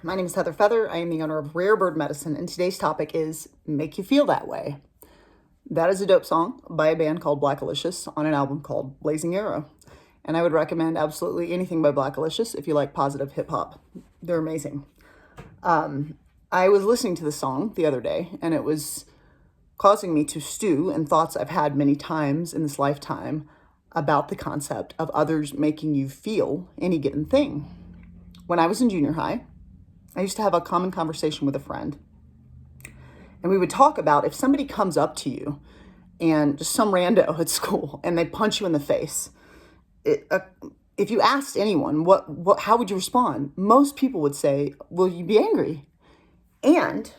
My name is Heather Feather. I am the owner of Rare Bird Medicine, and today's topic is Make You Feel That Way. That is a dope song by a band called Blackalicious on an album called Blazing Arrow. And I would recommend absolutely anything by Blackalicious if you like positive hip hop. They're amazing. I was listening to the song the other day, and it was causing me to stew in thoughts I've had many times in this lifetime about the concept of others making you feel any given thing. When I was in junior high, I used to have a common conversation with a friend, and we would talk about if somebody comes up to you and just some rando at school and they punch you in the face, if you asked anyone, how would you respond? Most people would say, will you be angry? And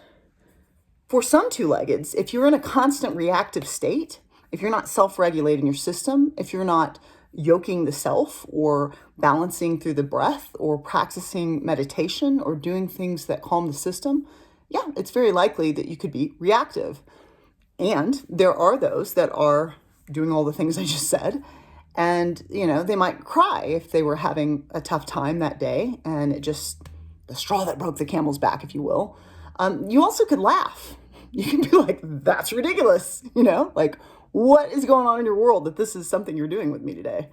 for some two-leggeds, if you're in a constant reactive state, if you're not self-regulating your system, if you're not yoking the self or balancing through the breath or practicing meditation or doing things that calm the system, yeah, it's very likely that you could be reactive. And there are those that are doing all the things I just said. And, they might cry if they were having a tough time that day and it just, the straw that broke the camel's back, if you will. You also could laugh. You can be like, that's ridiculous, like, what is going on in your world that this is something you're doing with me today?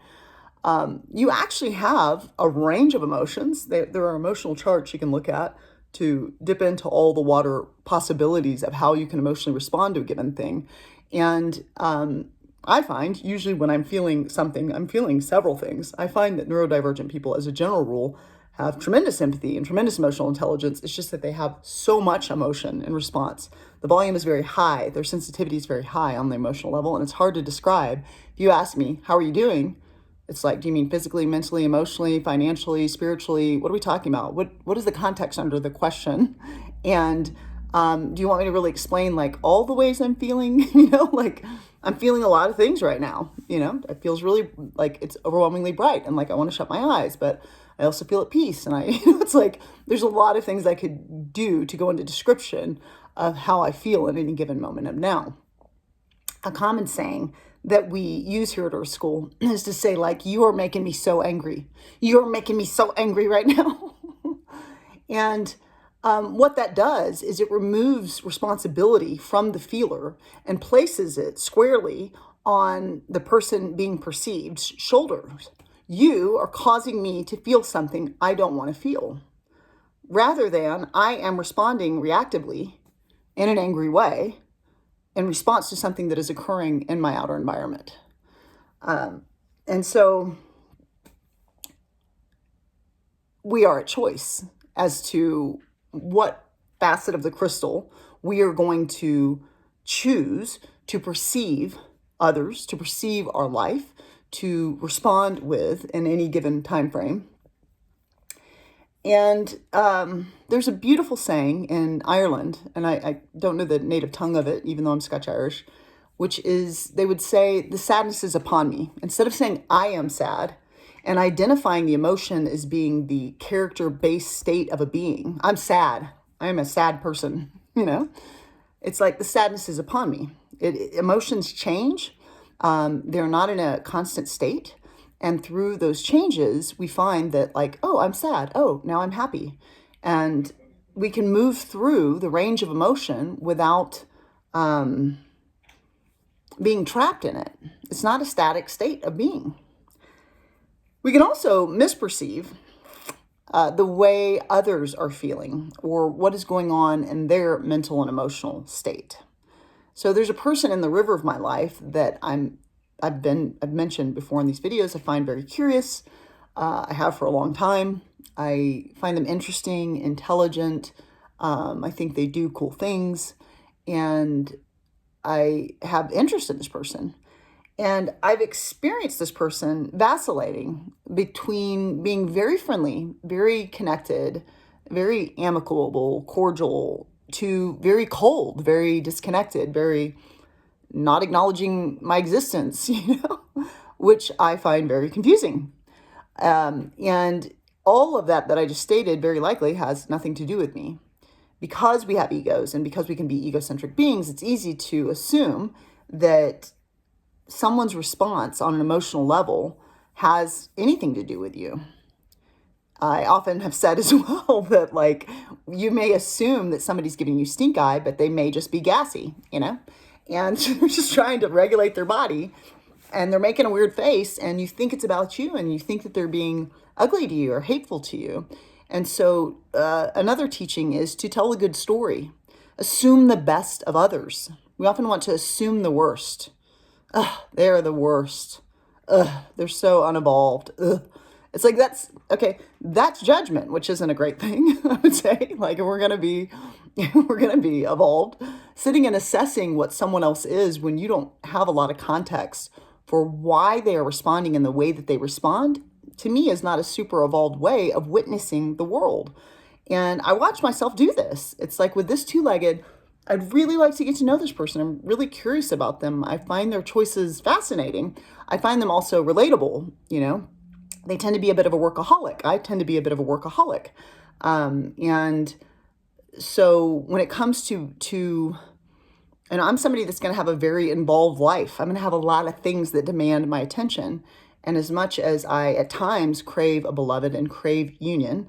You actually have a range of emotions. There are emotional charts you can look at to dip into all the water possibilities of how you can emotionally respond to a given thing. And I find usually when I'm feeling something, I'm feeling several things. I find that neurodivergent people, as a general rule, have tremendous empathy and tremendous emotional intelligence. It's just that they have so much emotion in response. The volume is very high. Their sensitivity is very high on the emotional level, and it's hard to describe. If you ask me, how are you doing? It's like, do you mean physically, mentally, emotionally, financially, spiritually? What are we talking about? What is the context under the question? And do you want me to really explain like all the ways I'm feeling? Like I'm feeling a lot of things right now. It feels really like it's overwhelmingly bright and like I want to shut my eyes, but I also feel at peace. And it's like there's a lot of things I could do to go into description of how I feel at any given moment of now. A common saying that we use here at our school is to say, like, you are making me so angry. You're making me so angry right now. And what that does is it removes responsibility from the feeler and places it squarely on the person being perceived's shoulders. You are causing me to feel something I don't want to feel, rather than I am responding reactively in an angry way in response to something that is occurring in my outer environment. And so we are at choice as to what facet of the crystal we are going to choose to perceive others, to perceive our life, to respond with in any given time frame. And there's a beautiful saying in Ireland, and I don't know the native tongue of it, even though I'm Scotch-Irish, which is they would say, the sadness is upon me. Instead of saying I am sad and identifying the emotion as being the character-based state of a being, I'm sad. I am a sad person, It's like the sadness is upon me. Emotions change. They're not in a constant state. And through those changes, we find that like, oh, I'm sad. Oh, now I'm happy. And we can move through the range of emotion without being trapped in it. It's not a static state of being. We can also misperceive the way others are feeling or what is going on in their mental and emotional state. So there's a person in the river of my life that I've mentioned before in these videos. I find very curious. I have for a long time. I find them interesting, intelligent. I think they do cool things. And I have interest in this person. And I've experienced this person vacillating between being very friendly, very connected, very amicable, cordial, to very cold, very disconnected, very not acknowledging my existence, which I find very confusing. And all of that I just stated very likely has nothing to do with me. Because we have egos and because we can be egocentric beings, it's easy to assume that someone's response on an emotional level has anything to do with you. I often have said as well that, like, you may assume that somebody's giving you stink eye, but they may just be gassy, and they're just trying to regulate their body, and they're making a weird face, and you think it's about you, and you think that they're being ugly to you or hateful to you. And so another teaching is to tell a good story. Assume the best of others. We often want to assume the worst. Ugh, they're the worst. Ugh, they're so unevolved. Ugh. It's like, that's judgment, which isn't a great thing, I would say. Like, if we're gonna be evolved, sitting and assessing what someone else is when you don't have a lot of context for why they are responding in the way that they respond, to me is not a super evolved way of witnessing the world. And I watch myself do this. It's like with this two-legged, I'd really like to get to know this person. I'm really curious about them. I find their choices fascinating. I find them also relatable, They tend to be a bit of a workaholic. I tend to be a bit of a workaholic. And so when it comes to and I'm somebody that's going to have a very involved life. I'm going to have a lot of things that demand my attention. And as much as I at times crave a beloved and crave union,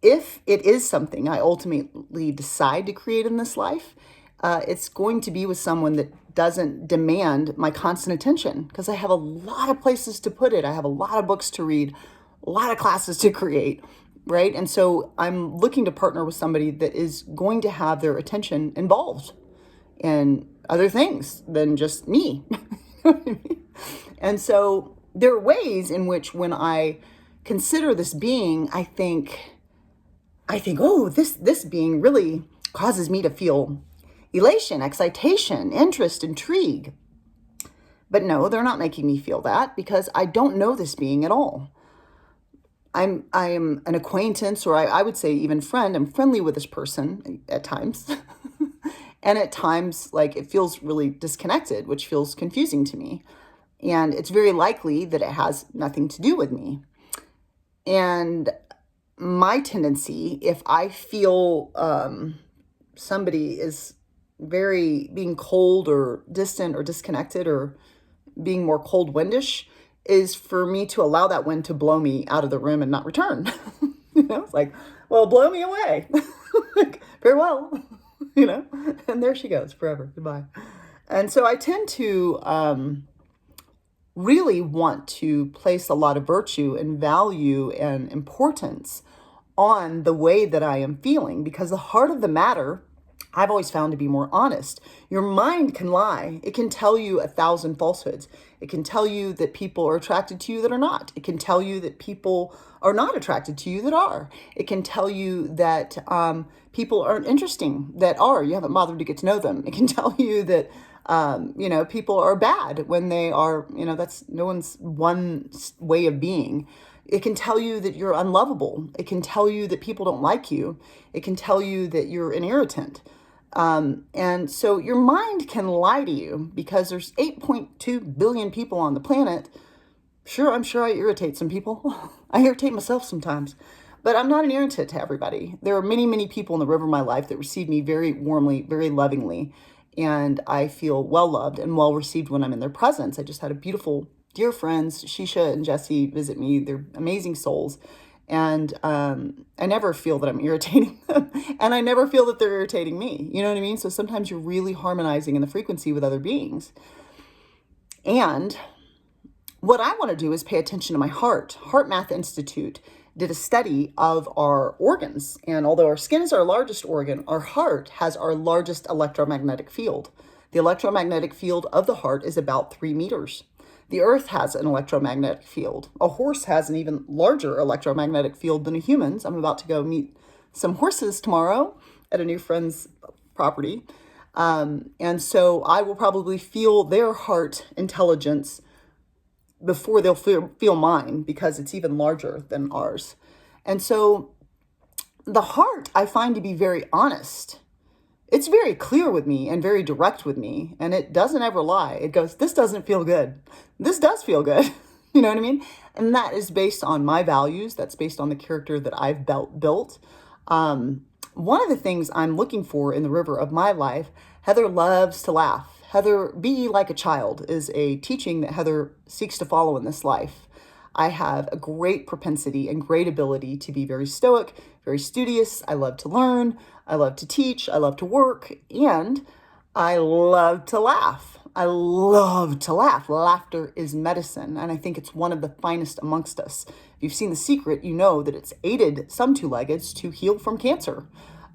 if it is something I ultimately decide to create in this life, it's going to be with someone that doesn't demand my constant attention, because I have a lot of places to put it. I have a lot of books to read, a lot of classes to create, right? And so I'm looking to partner with somebody that is going to have their attention involved in other things than just me. And so there are ways in which when I consider this being, I think, oh, this being really causes me to feel elation, excitation, interest, intrigue. But no, they're not making me feel that, because I don't know this being at all. I am an acquaintance, or I would say even friend. I'm friendly with this person at times. And at times, like, it feels really disconnected, which feels confusing to me. And it's very likely that it has nothing to do with me. And my tendency, if I feel somebody is being cold or distant or disconnected or being more cold windish, is for me to allow that wind to blow me out of the room and not return. It's like, well, blow me away. Like, very well, and there she goes forever. Goodbye. And so I tend to really want to place a lot of virtue and value and importance on the way that I am feeling, because the heart of the matter I've always found to be more honest. Your mind can lie. It can tell you 1,000 falsehoods. It can tell you that people are attracted to you that are not. It can tell you that people are not attracted to you that are. It can tell you that people aren't interesting that are. You haven't bothered to get to know them. It can tell you that people are bad when they are. That's no one's one way of being. It can tell you that you're unlovable. It can tell you that people don't like you. It can tell you that you're an irritant. And so your mind can lie to you, because there's 8.2 billion people on the planet. Sure, I'm sure I irritate some people. I irritate myself sometimes, but I'm not an irritant to everybody. There are many, many people in the river of my life that receive me very warmly, very lovingly, and I feel well loved and well received when I'm in their presence. I just had a beautiful, dear friends, Shisha and Jesse, visit me. They're amazing souls. And I never feel that I'm irritating them, and I never feel that they're irritating me. You know what I mean? So sometimes you're really harmonizing in the frequency with other beings. And what I want to do is pay attention to my heart. HeartMath Institute did a study of our organs. And although our skin is our largest organ, our heart has our largest electromagnetic field. The electromagnetic field of the heart is about 3 meters. The earth has an electromagnetic field. A horse has an even larger electromagnetic field than a human's. I'm about to go meet some horses tomorrow at a new friend's property. And so I will probably feel their heart intelligence before they'll feel mine, because it's even larger than ours. And so the heart I find to be very honest. It's very clear with me and very direct with me, and it doesn't ever lie. It goes, this doesn't feel good. This does feel good. You know what I mean? And that is based on my values. That's based on the character that I've built. One of the things I'm looking for in the river of my life, Heather loves to laugh. Heather, be like a child, is a teaching that Heather seeks to follow in this life. I have a great propensity and great ability to be very stoic, very studious. I love to learn. I love to teach. I love to work. And I love to laugh. I love to laugh. Laughter is medicine. And I think it's one of the finest amongst us. If you've seen The Secret, you know that it's aided some two-leggeds to heal from cancer.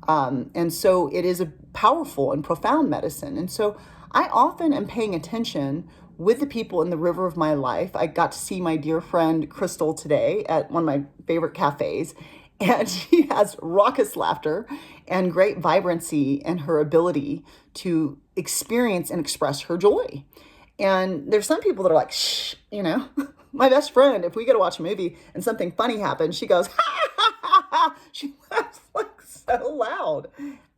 And so it is a powerful and profound medicine. And so I often am paying attention with the people in the river of my life. I got to see my dear friend Crystal today at one of my favorite cafes, and she has raucous laughter and great vibrancy in her ability to experience and express her joy. And there's some people that are like, shh, my best friend, if we go to watch a movie and something funny happens, she goes, ha, ha, ha, ha. She laughs like so loud.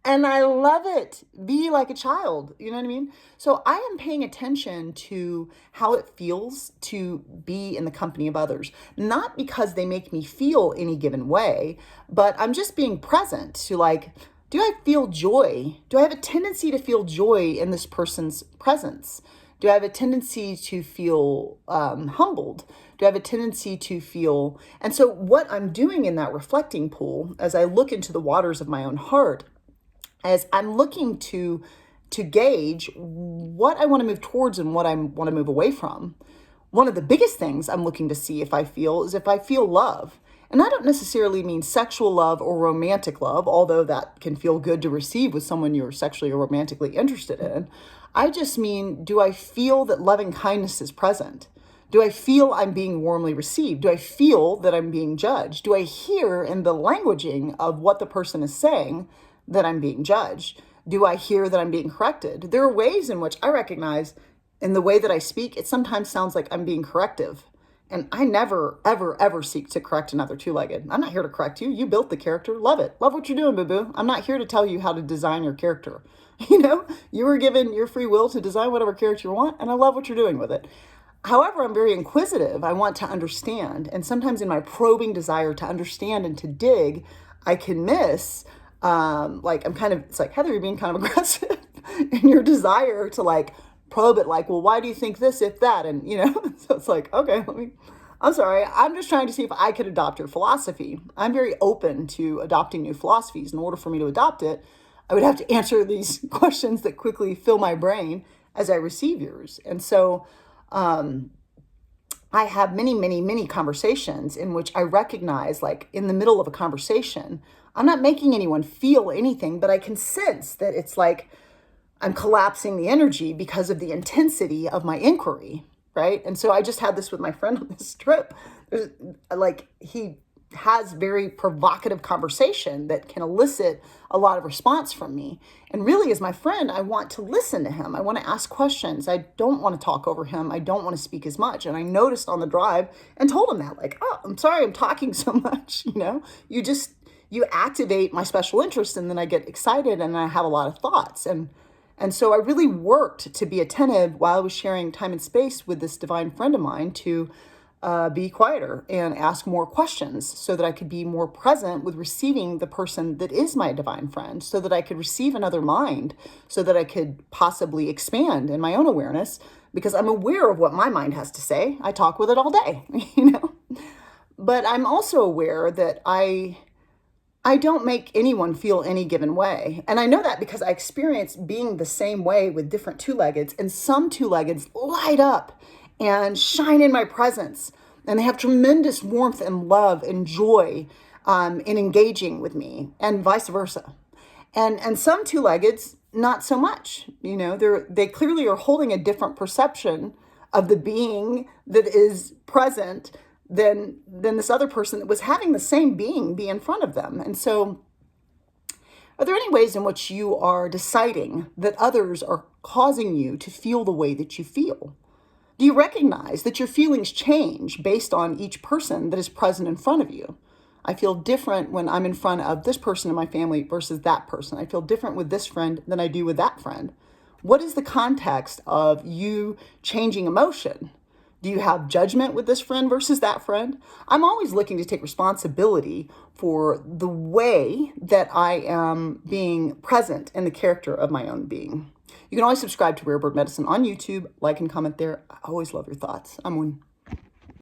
And I love it. Be like a child. You know what I mean? So I am paying attention to how it feels to be in the company of others, not because they make me feel any given way, but I'm just being present to like, do I feel joy? Do I have a tendency to feel joy in this person's presence? Do I have a tendency to feel humbled? Do I have a tendency to feel... And so what I'm doing in that reflecting pool, as I look into the waters of my own heart, as I'm looking to gauge what I want to move towards and what I want to move away from. One of the biggest things I'm looking to see if I feel love. And I don't necessarily mean sexual love or romantic love, although that can feel good to receive with someone you're sexually or romantically interested in. I just mean, do I feel that loving kindness is present? Do I feel I'm being warmly received? Do I feel that I'm being judged? Do I hear in the languaging of what the person is saying that I'm being judged? Do I hear that I'm being corrected? There are ways in which I recognize in the way that I speak, it sometimes sounds like I'm being corrective. And I never, ever, ever seek to correct another two-legged. I'm not here to correct you. You built the character. Love it. Love what you're doing, boo-boo. I'm not here to tell you how to design your character. You were given your free will to design whatever character you want, and I love what you're doing with it. However, I'm very inquisitive. I want to understand. And sometimes in my probing desire to understand and to dig, I can miss... it's like, Heather, you're being kind of aggressive in your desire to like probe it. Like, well, why do you think this, if that? And, so it's like, okay, I'm sorry. I'm just trying to see if I could adopt your philosophy. I'm very open to adopting new philosophies. In order for me to adopt it, I would have to answer these questions that quickly fill my brain as I receive yours. And so, I have many, many, many conversations in which I recognize, like in the middle of a conversation, I'm not making anyone feel anything, but I can sense that it's like I'm collapsing the energy because of the intensity of my inquiry, right? And so I just had this with my friend on this trip. He has very provocative conversation that can elicit a lot of response from me. And really, as my friend, I want to listen to him. I want to ask questions. I don't want to talk over him. I don't want to speak as much. And I noticed on the drive and told him that, like, oh, I'm sorry I'm talking so much. You activate my special interest, and then I get excited and I have a lot of thoughts. And so I really worked to be attentive while I was sharing time and space with this divine friend of mine to be quieter and ask more questions so that I could be more present with receiving the person that is my divine friend, so that I could receive another mind, so that I could possibly expand in my own awareness, because I'm aware of what my mind has to say. I talk with it all day, But I'm also aware that I don't make anyone feel any given way. And I know that because I experience being the same way with different two-leggeds, and some two-leggeds light up and shine in my presence. And they have tremendous warmth and love and joy in engaging with me, and vice versa. And some two-leggeds, not so much. They clearly are holding a different perception of the being that is present than this other person that was having the same being be in front of them. And so, are there any ways in which you are deciding that others are causing you to feel the way that you feel? Do you recognize that your feelings change based on each person that is present in front of you? I feel different when I'm in front of this person in my family versus that person. I feel different with this friend than I do with that friend. What is the context of you changing emotion? Do you have judgment with this friend versus that friend? I'm always looking to take responsibility for the way that I am being present in the character of my own being. You can always subscribe to Rare Bird Medicine on YouTube, like and comment there. I always love your thoughts. I'm Moon.